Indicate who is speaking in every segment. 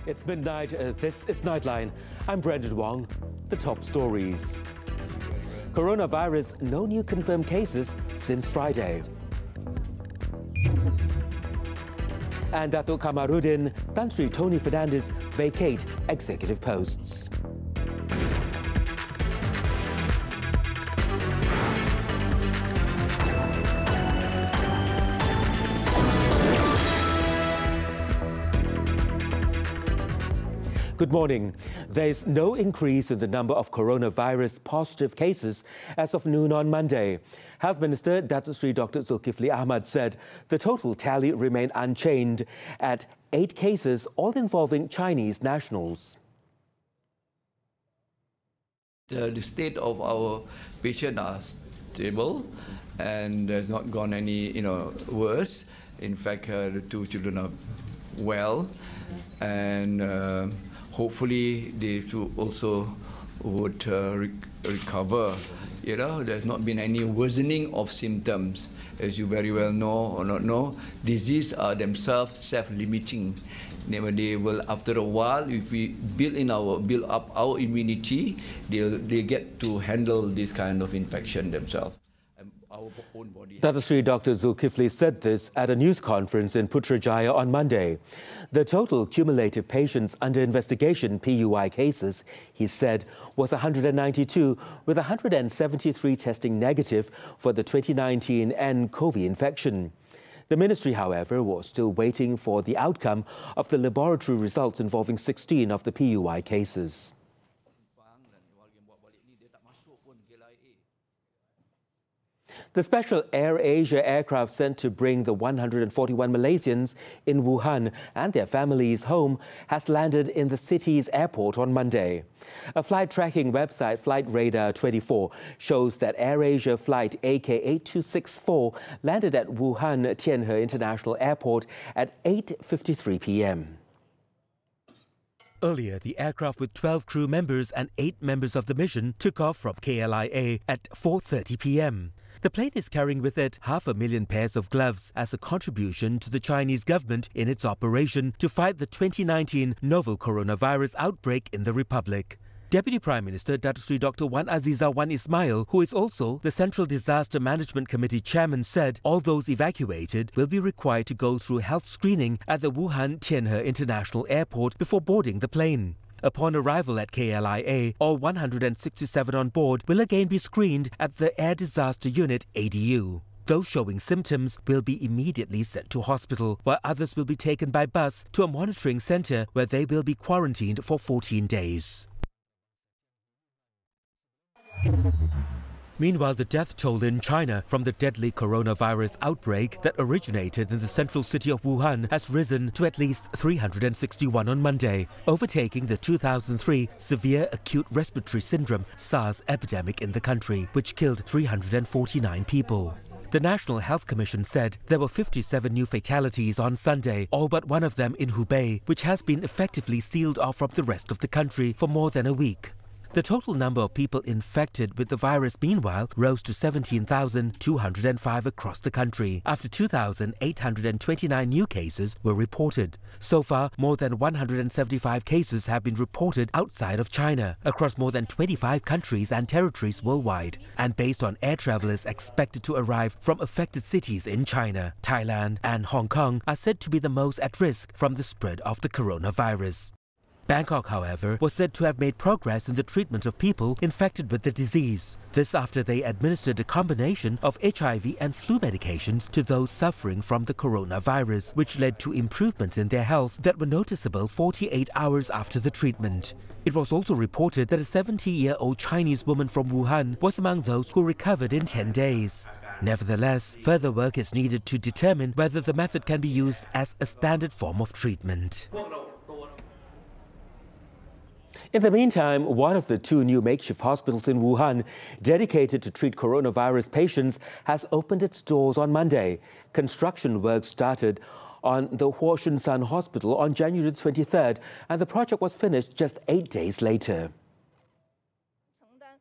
Speaker 1: It's midnight. This is Nightline. I'm Brendan Wong. The top stories. Coronavirus, no new confirmed cases since Friday. And Datuk Kamarudin, Tan Sri Tony Fernandes vacate executive posts. Good morning. There is no increase in the number of coronavirus positive cases as of noon on Monday. Health Minister Datuk Sri Dr. Zulkifli Ahmad said the total tally remained unchanged at 8 cases, all involving Chinese nationals.
Speaker 2: The state of our patients are stable and has not gone any worse. In fact, the 2 children are well and hopefully they also would recover. There's not been any worsening of symptoms. As you very well know or not know, diseases are themselves self-limiting. They will, after a while, if we build up our immunity, they get to handle this kind of infection themselves. Our own body.
Speaker 1: Datuk Sri Dr. Zulkifli said this at a news conference in Putrajaya on Monday. The total cumulative patients under investigation PUI cases, he said, was 192, with 173 testing negative for the 2019 nCoV infection. The ministry, however, was still waiting for the outcome of the laboratory results involving 16 of the PUI cases. The special AirAsia aircraft sent to bring the 141 Malaysians in Wuhan and their families home has landed in the city's airport on Monday. A flight tracking website, Flight Radar 24, shows that AirAsia flight AK8264 landed at Wuhan Tianhe International Airport at 8:53 p.m. Earlier, the aircraft with 12 crew members and 8 members of the mission took off from KLIA at 4:30 p.m. The plane is carrying with it 500,000 pairs of gloves as a contribution to the Chinese government in its operation to fight the 2019 novel coronavirus outbreak in the Republic. Deputy Prime Minister Datuk Sri Dr. Wan Azizah Wan Ismail, who is also the Central Disaster Management Committee chairman, said all those evacuated will be required to go through health screening at the Wuhan Tianhe International Airport before boarding the plane. Upon arrival at KLIA, all 167 on board will again be screened at the Air Disaster Unit ADU. Those showing symptoms will be immediately sent to hospital, while others will be taken by bus to a monitoring centre where they will be quarantined for 14 days. Meanwhile, the death toll in China from the deadly coronavirus outbreak that originated in the central city of Wuhan has risen to at least 361 on Monday, overtaking the 2003 severe acute respiratory syndrome SARS epidemic in the country, which killed 349 people. The National Health Commission said there were 57 new fatalities on Sunday, all but one of them in Hubei, which has been effectively sealed off from the rest of the country for more than a week. The total number of people infected with the virus, meanwhile, rose to 17,205 across the country, after 2,829 new cases were reported. So far, more than 175 cases have been reported outside of China, across more than 25 countries and territories worldwide, and based on air travelers expected to arrive from affected cities in China. Thailand and Hong Kong are said to be the most at risk from the spread of the coronavirus. Bangkok, however, was said to have made progress in the treatment of people infected with the disease. This after they administered a combination of HIV and flu medications to those suffering from the coronavirus, which led to improvements in their health that were noticeable 48 hours after the treatment. It was also reported that a 70-year-old Chinese woman from Wuhan was among those who recovered in 10 days. Nevertheless, further work is needed to determine whether the method can be used as a standard form of treatment. In the meantime, one of the 2 new makeshift hospitals in Wuhan, dedicated to treat coronavirus patients, has opened its doors on Monday. Construction work started on the Huoshensan Hospital on January 23rd, and the project was finished just 8 days later.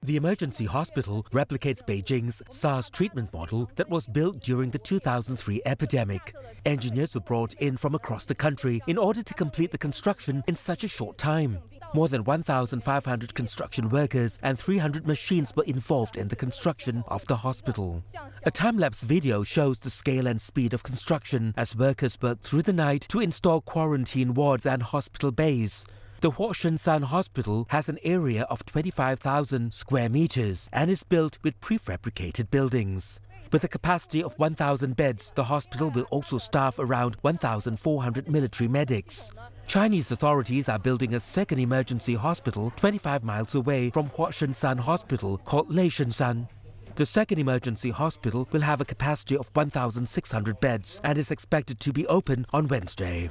Speaker 1: The emergency hospital replicates Beijing's SARS treatment model that was built during the 2003 epidemic. Engineers were brought in from across the country in order to complete the construction in such a short time. More than 1,500 construction workers and 300 machines were involved in the construction of the hospital. A time-lapse video shows the scale and speed of construction as workers worked through the night to install quarantine wards and hospital bays. The Huashensan Hospital has an area of 25,000 square meters and is built with prefabricated buildings. With a capacity of 1,000 beds, the hospital will also staff around 1,400 military medics. Chinese authorities are building a second emergency hospital 25 miles away from Huashensan Hospital called Leishensan. The second emergency hospital will have a capacity of 1,600 beds and is expected to be open on Wednesday.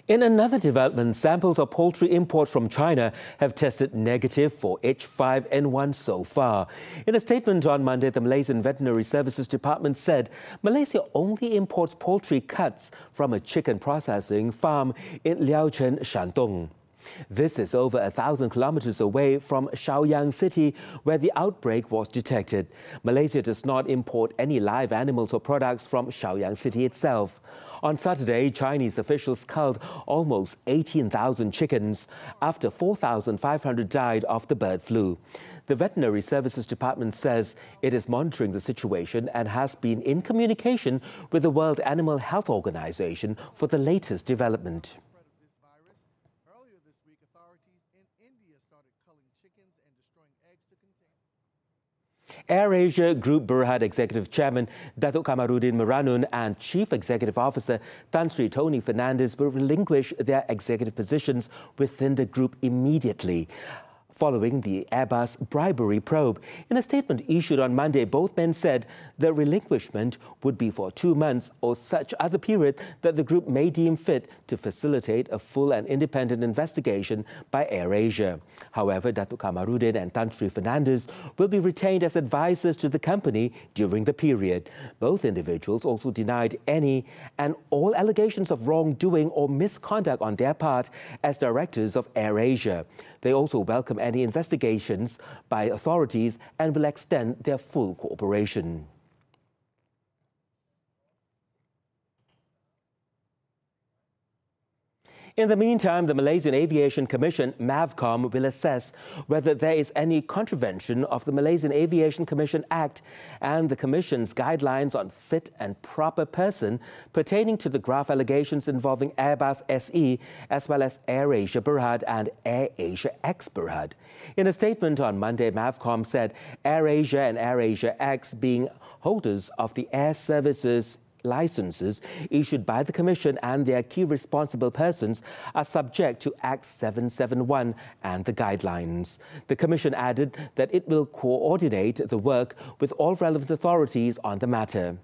Speaker 1: In another development, samples of poultry imports from China have tested negative for H5N1 so far. In a statement on Monday, the Malaysian Veterinary Services Department said Malaysia only imports poultry cuts from a chicken processing farm in Liaocheng, Shandong. This is over 1,000 kilometers away from Shaoyang City, where the outbreak was detected. Malaysia does not import any live animals or products from Shaoyang City itself. On Saturday, Chinese officials culled almost 18,000 chickens after 4,500 died of the bird flu. The Veterinary Services Department says it is monitoring the situation and has been in communication with the World Animal Health Organization for the latest development. AirAsia Group Berhad Executive Chairman Datuk Kamarudin Meranun and Chief Executive Officer Tan Sri Tony Fernandes will relinquish their executive positions within the group immediately, following the Airbus bribery probe. In a statement issued on Monday, both men said the relinquishment would be for 2 months or such other period that the group may deem fit to facilitate a full and independent investigation by AirAsia. However, Datuk Kamarudin and Tan Sri Fernandes will be retained as advisors to the company during the period. Both individuals also denied any and all allegations of wrongdoing or misconduct on their part as directors of AirAsia. They also welcome any investigations by authorities and will extend their full cooperation. In the meantime, the Malaysian Aviation Commission, MAVCOM, will assess whether there is any contravention of the Malaysian Aviation Commission Act and the Commission's guidelines on fit and proper person pertaining to the graft allegations involving Airbus SE as well as AirAsia Berhad and AirAsia X Berhad. In a statement on Monday, MAVCOM said AirAsia and AirAsia X, being holders of the air services licenses issued by the Commission and their key responsible persons, are subject to Act 771 and the guidelines. The Commission added that it will coordinate the work with all relevant authorities on the matter.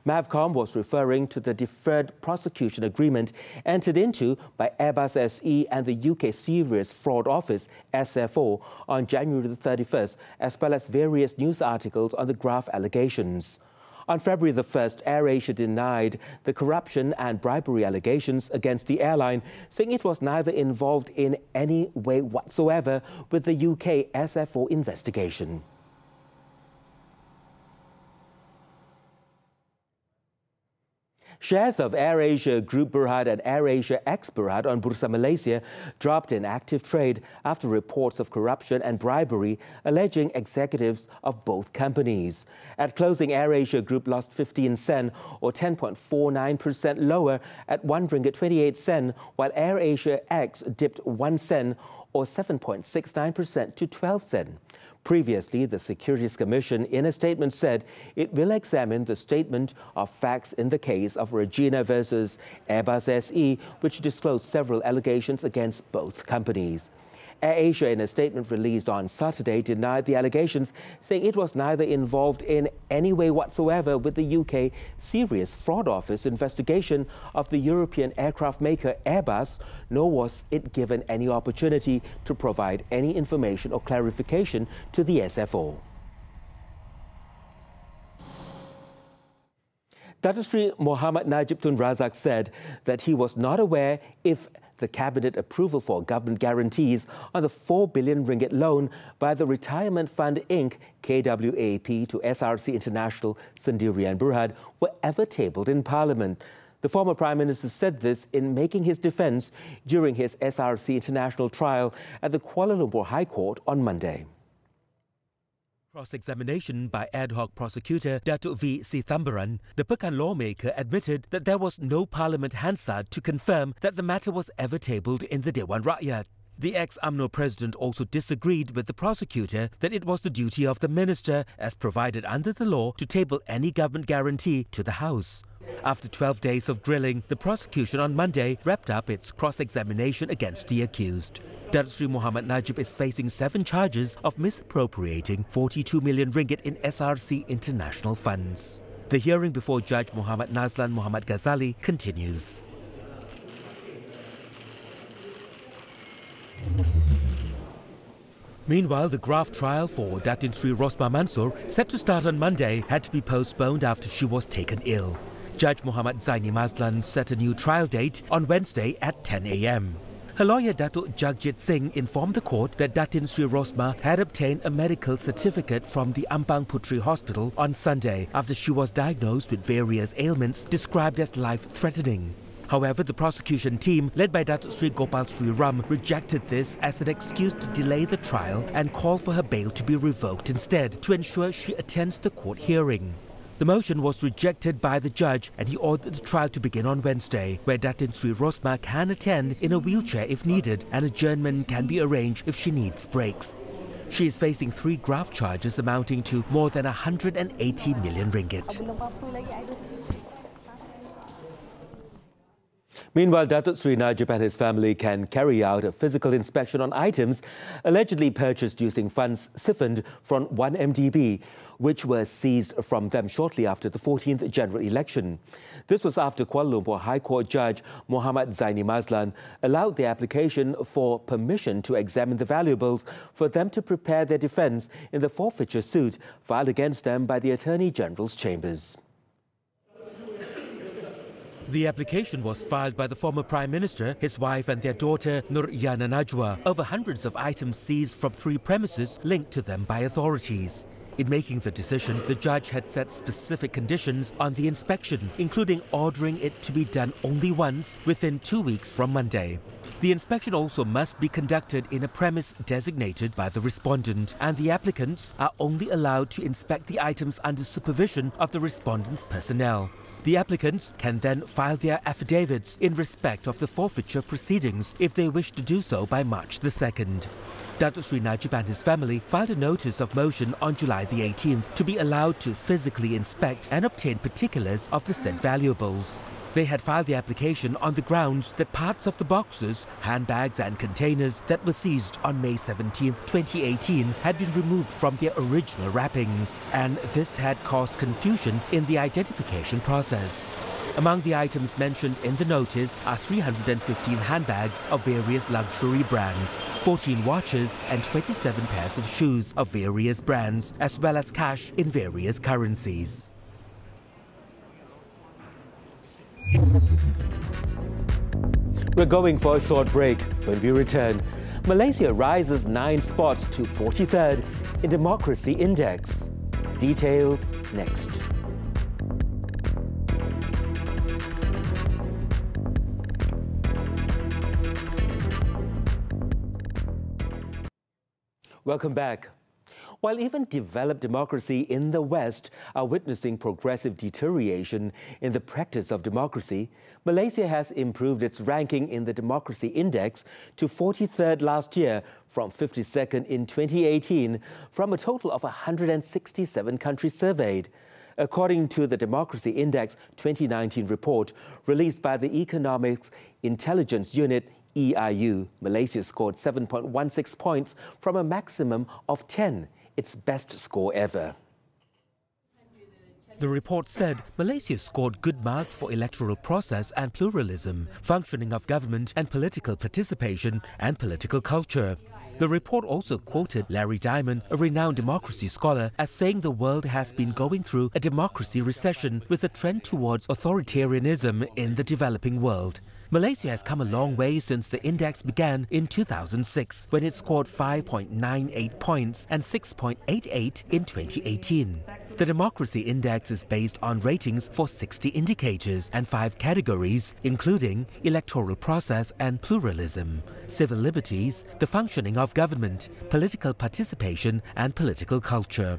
Speaker 1: MAVCOM was referring to the deferred prosecution agreement entered into by Airbus SE and the UK Serious Fraud Office, SFO, on January the 31st, as well as various news articles on the graft allegations. On February the 1st, AirAsia denied the corruption and bribery allegations against the airline, saying it was neither involved in any way whatsoever with the UK SFO investigation. Shares of AirAsia Group Berhad and AirAsia X Berhad on Bursa Malaysia dropped in active trade after reports of corruption and bribery alleging executives of both companies. At closing, AirAsia Group lost 15 sen or 10.49% lower at 1 ringgit 28 sen, while AirAsia X dipped 1 sen or 7.69% to 12 sen. Previously, the Securities Commission, in a statement, said it will examine the statement of facts in the case of Regina versus Airbus SE, which disclosed several allegations against both companies. AirAsia, in a statement released on Saturday, denied the allegations, saying it was neither involved in any way whatsoever with the UK Serious Fraud Office investigation of the European aircraft maker Airbus, nor was it given any opportunity to provide any information or clarification to the SFO. Datuk Sri Muhammad Najib Tun Razak said that he was not aware if the cabinet approval for government guarantees on the 4 billion ringgit loan by the Retirement Fund Inc. KWAP to SRC International Sendirian Berhad were ever tabled in Parliament. The former Prime Minister said this in making his defence during his SRC International trial at the Kuala Lumpur High Court on Monday. Cross-examination by ad hoc prosecutor Datuk V. Sithambaran, the Pekan lawmaker admitted that there was no Parliament Hansard to confirm that the matter was ever tabled in the Dewan Rakyat. The ex-UMNO president also disagreed with the prosecutor that it was the duty of the minister, as provided under the law, to table any government guarantee to the House. After 12 days of grilling, the prosecution on Monday wrapped up its cross-examination against the accused. Datuk Sri Muhammad Najib is facing 7 charges of misappropriating 42 million ringgit in SRC international funds. The hearing before Judge Muhammad Nazlan Muhammad Ghazali continues. Meanwhile, the graft trial for Datin Sri Rosmah Mansor, set to start on Monday, had to be postponed after she was taken ill. Judge Muhammad Zaini Mazlan set a new trial date on Wednesday at 10 a.m. Her lawyer Datuk Jagjit Singh informed the court that Datin Sri Rosmah had obtained a medical certificate from the Ampang Putri Hospital on Sunday after she was diagnosed with various ailments described as life-threatening. However, the prosecution team, led by Datuk Sri Gopal Sri Ram, rejected this as an excuse to delay the trial and called for her bail to be revoked instead to ensure she attends the court hearing. The motion was rejected by the judge and he ordered the trial to begin on Wednesday, where Datin Sri Rosmah can attend in a wheelchair if needed and adjournment can be arranged if she needs breaks. She is facing 3 graft charges amounting to more than 180 million ringgit. Meanwhile, Datuk Sri Najib and his family can carry out a physical inspection on items allegedly purchased using funds siphoned from 1MDB, which were seized from them shortly after the 14th general election. This was after Kuala Lumpur High Court Judge Muhammad Zaini Mazlan allowed the application for permission to examine the valuables for them to prepare their defence in the forfeiture suit filed against them by the Attorney General's chambers. The application was filed by the former Prime Minister, his wife and their daughter Nur Yana Najwa over hundreds of items seized from 3 premises linked to them by authorities. In making the decision, the judge had set specific conditions on the inspection, including ordering it to be done only once within 2 weeks from Monday. The inspection also must be conducted in a premise designated by the respondent, and the applicants are only allowed to inspect the items under supervision of the respondent's personnel. The applicants can then file their affidavits in respect of the forfeiture proceedings if they wish to do so by March the 2nd. Datuk Sri Najib and his family filed a notice of motion on July the 18th to be allowed to physically inspect and obtain particulars of the said valuables. They had filed the application on the grounds that parts of the boxes, handbags and containers that were seized on May 17, 2018 had been removed from their original wrappings, and this had caused confusion in the identification process. Among the items mentioned in the notice are 315 handbags of various luxury brands, 14 watches and 27 pairs of shoes of various brands, as well as cash in various currencies. We're going for a short break. When we return, Malaysia rises 9 spots to 43rd in Democracy Index. Details next. Welcome back. While even developed democracy in the West are witnessing progressive deterioration in the practice of democracy, Malaysia has improved its ranking in the Democracy Index to 43rd last year from 52nd in 2018 from a total of 167 countries surveyed. According to the Democracy Index 2019 report released by the Economics Intelligence Unit, EIU, Malaysia scored 7.16 points from a maximum of 10, its best score ever. The report said Malaysia scored good marks for electoral process and pluralism, functioning of government and political participation and political culture. The report also quoted Larry Diamond, a renowned democracy scholar, as saying the world has been going through a democracy recession with a trend towards authoritarianism in the developing world. Malaysia has come a long way since the index began in 2006, when it scored 5.98 points and 6.88 in 2018. The Democracy Index is based on ratings for 60 indicators and 5 categories, including electoral process and pluralism, civil liberties, the functioning of government, political participation and political culture.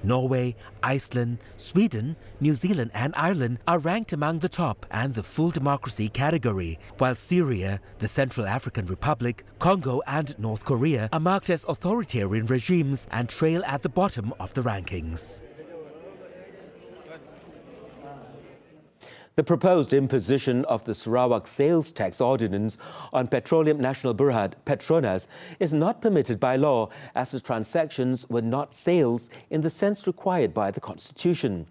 Speaker 1: Norway, Iceland, Sweden, New Zealand and Ireland are ranked among the top and the full democracy category, while Syria, the Central African Republic, Congo and North Korea are marked as authoritarian regimes and trail at the bottom of the rankings. The proposed imposition of the Sarawak sales tax ordinance on Petroleum National Berhad, Petronas, is not permitted by law as the transactions were not sales in the sense required by the Constitution.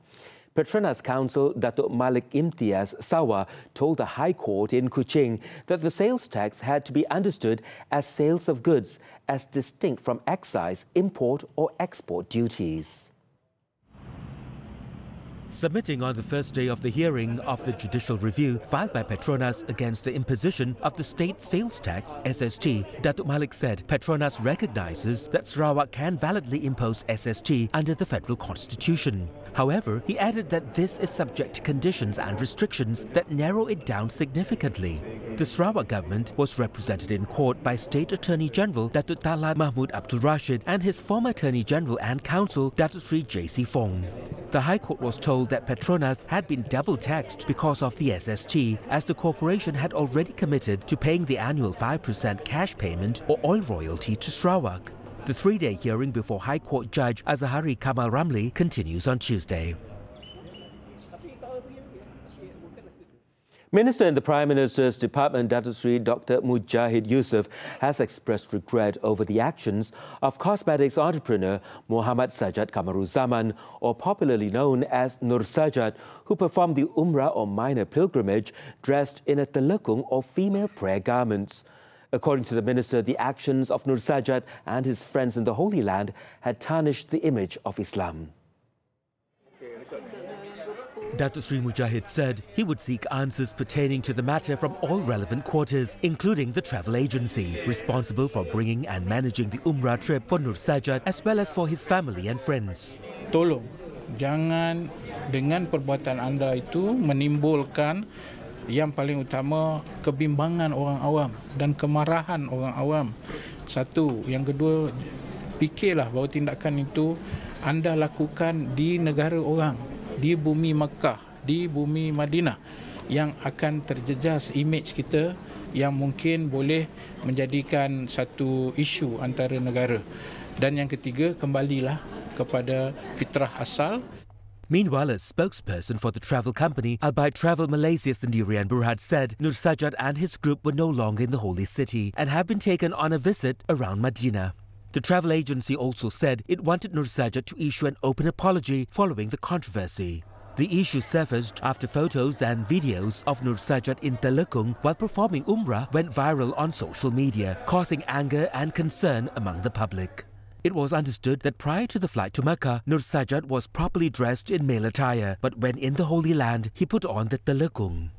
Speaker 1: Petronas counsel Datuk Malik Imtiaz Sawa told the High Court in Kuching that the sales tax had to be understood as sales of goods as distinct from excise, import or export duties. Submitting on the first day of the hearing of the judicial review filed by Petronas against the imposition of the state sales tax (SST), Datuk Malik said Petronas recognizes that Sarawak can validly impose SST under the federal constitution. However, he added that this is subject to conditions and restrictions that narrow it down significantly. The Sarawak government was represented in court by State Attorney General Datuk Talad Mahmud Abdul Rashid and his former Attorney General and Counsel Datuk Sri J.C. Fong. The High Court was told that Petronas had been double taxed because of the SST, as the corporation had already committed to paying the annual 5% cash payment or oil royalty to Sarawak. The 3-day hearing before High Court Judge Azahari Kamal Ramli continues on Tuesday. Minister in the Prime Minister's Department, Datuk Sri Dr. Mujahid Yusof, has expressed regret over the actions of cosmetics entrepreneur Muhammad Sajat Kamaruzzaman, or popularly known as Nur Sajat, who performed the Umrah or minor pilgrimage dressed in a Telekung or female prayer garments. According to the minister, the actions of Nur Sajat and his friends in the Holy Land had tarnished the image of Islam. Datuk Sri Mujahid said he would seek answers pertaining to the matter from all relevant quarters, including the travel agency responsible for bringing and managing the Umrah trip for Nur Sajat, as well as for his family and friends.
Speaker 3: Tolong, jangan dengan perbuatan anda itu menimbulkan yang paling utama kebimbangan orang awam dan kemarahan orang awam. Satu, yang kedua, fikirlah bahawa tindakan itu anda lakukan di negara orang, di bumi Mekah, di bumi Madinah, yang akan terjejas imej kita yang mungkin boleh menjadikan satu isu antara negara. Dan yang ketiga, kembalilah kepada fitrah asal.
Speaker 1: Meanwhile, a spokesperson for the travel company, Albayt Travel Malaysia Sendirian Berhad, said Nur Sajat and his group were no longer in the holy city and have been taken on a visit around Medina. The travel agency also said it wanted Nur Sajat to issue an open apology following the controversy. The issue surfaced after photos and videos of Nur Sajat in Telekung while performing Umrah went viral on social media, causing anger and concern among the public. It was understood that prior to the flight to Mecca, Nur Sajat was properly dressed in male attire, but when in the Holy Land, he put on the Telekung.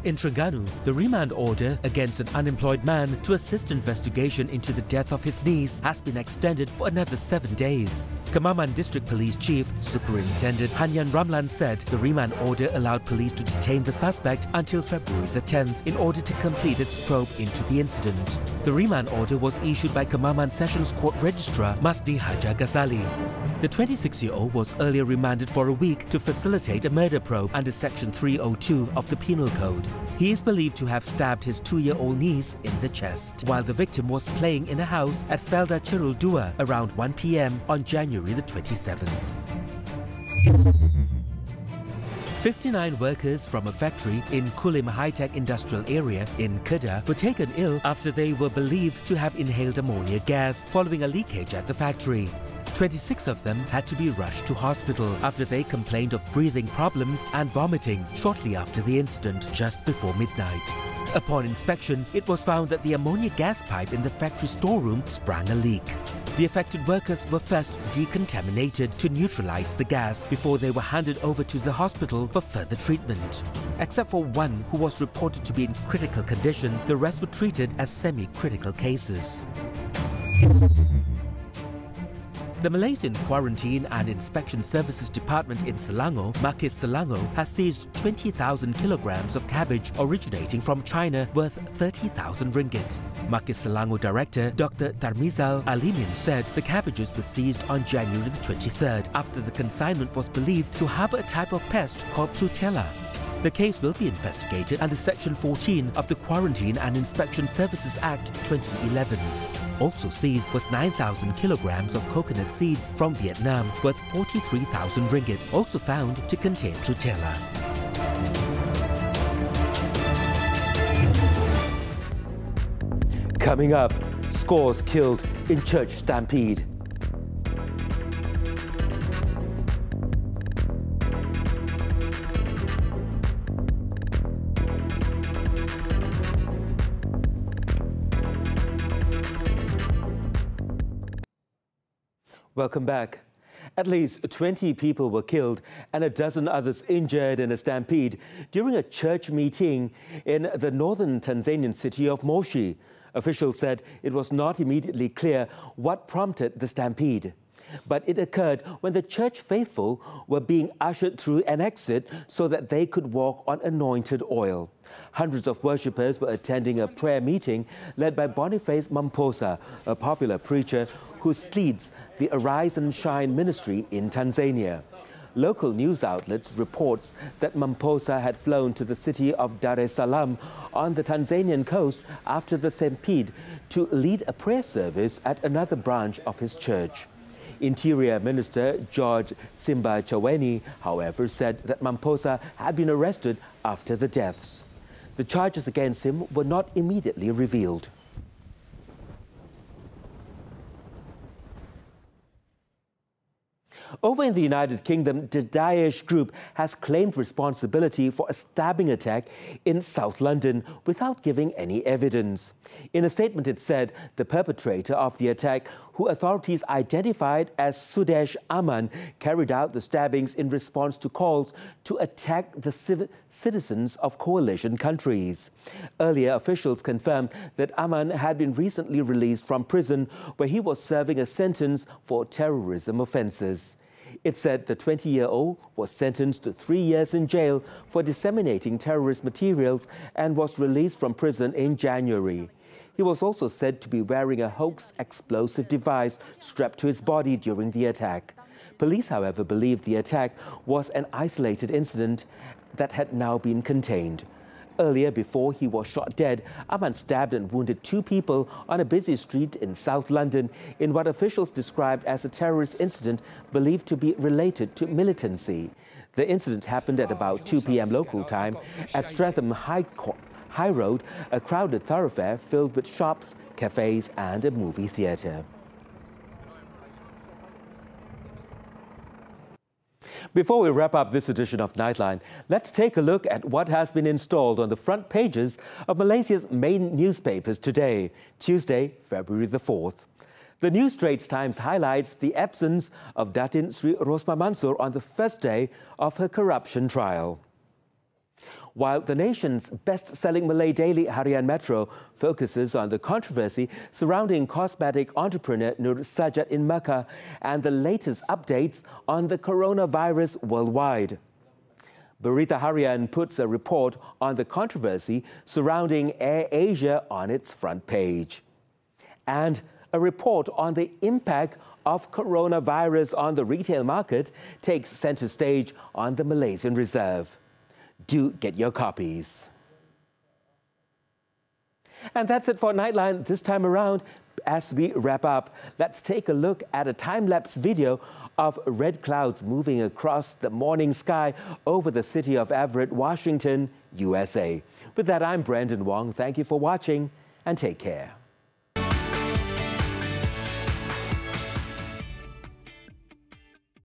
Speaker 1: In Terengganu, the remand order against an unemployed man to assist investigation into the death of his niece has been extended for another 7 days. Kemaman District Police Chief Superintendent Hanyan Ramlan said the remand order allowed police to detain the suspect until February the 10th in order to complete its probe into the incident. The remand order was issued by Kemaman Sessions Court Registrar Masdi Haja Ghazali. The 26-year-old was earlier remanded for a week to facilitate a murder probe under Section 302 of the Penal Code. He is believed to have stabbed his 2-year-old niece in the chest while the victim was playing in a house at Felda Chirul Dua around 1 p.m. on January the 27th. 59 workers from a factory in Kulim High-Tech Industrial Area in Kedah were taken ill after they were believed to have inhaled ammonia gas following a leakage at the factory. 26 of them had to be rushed to hospital after they complained of breathing problems and vomiting shortly after the incident just before midnight. Upon inspection, it was found that the ammonia gas pipe in the factory storeroom sprang a leak. The affected workers were first decontaminated to neutralize the gas before they were handed over to the hospital for further treatment. Except for one who was reported to be in critical condition, the rest were treated as semi-critical cases. The Malaysian Quarantine and Inspection Services Department in Selangor, Makis Selangor, has seized 20,000 kilograms of cabbage originating from China worth 30,000 ringgit. Makis Selangor Director Dr. Tarmizal Alimin said the cabbages were seized on January the 23rd after the consignment was believed to harbour a type of pest called Plutella. The case will be investigated under Section 14 of the Quarantine and Inspection Services Act 2011. Also seized was 9,000 kilograms of coconut seeds from Vietnam worth 43,000 ringgit, also found to contain Plutella. Coming up, scores killed in church stampede. Welcome back. At least 20 people were killed and a dozen others injured in a stampede during a church meeting in the northern Tanzanian city of Moshi. Officials said it was not immediately clear what prompted the stampede. But it occurred when the church faithful were being ushered through an exit so that they could walk on anointed oil. Hundreds of worshippers were attending a prayer meeting led by Boniface Mamposa, a popular preacher who leads the Arise and Shine ministry in Tanzania. Local news outlets reports that Mamposa had flown to the city of Dar es Salaam on the Tanzanian coast after the stampede to lead a prayer service at another branch of his church. Interior Minister George Simba Chaweni, however, said that Mamposa had been arrested after the deaths. The charges against him were not immediately revealed. Over in the United Kingdom, the Daesh group has claimed responsibility for a stabbing attack in South London without giving any evidence. In a statement, it said the perpetrator of the attack, who authorities identified as Sudesh Aman, carried out the stabbings in response to calls to attack the citizens of coalition countries. Earlier, officials confirmed that Aman had been recently released from prison where he was serving a sentence for terrorism offences. It said the 20-year-old was sentenced to 3 years in jail for disseminating terrorist materials and was released from prison in January. He was also said to be wearing a hoax explosive device strapped to his body during the attack. Police, however, believe the attack was an isolated incident that had now been contained. Earlier, before he was shot dead, Aman stabbed and wounded 2 people on a busy street in South London in what officials described as a terrorist incident believed to be related to militancy. The incident happened at about 2 p.m. local time at Streatham High Road, a crowded thoroughfare filled with shops, cafes and a movie theatre. Before we wrap up this edition of Nightline, let's take a look at what has been installed on the front pages of Malaysia's main newspapers today, Tuesday, February the 4th. The New Straits Times highlights the absence of Datin Sri Rosmah Mansor on the first day of her corruption trial. While the nation's best-selling Malay daily Harian Metro focuses on the controversy surrounding cosmetic entrepreneur Nur Sajat in Mecca and the latest updates on the coronavirus worldwide. Berita Harian puts a report on the controversy surrounding AirAsia on its front page. And a report on the impact of coronavirus on the retail market takes center stage on the Malaysian Reserve. Do get your copies. And that's it for Nightline this time around. As we wrap up, let's take a look at a time-lapse video of red clouds moving across the morning sky over the city of Everett, Washington, USA. With that, I'm Brandon Wong. Thank you for watching and take care.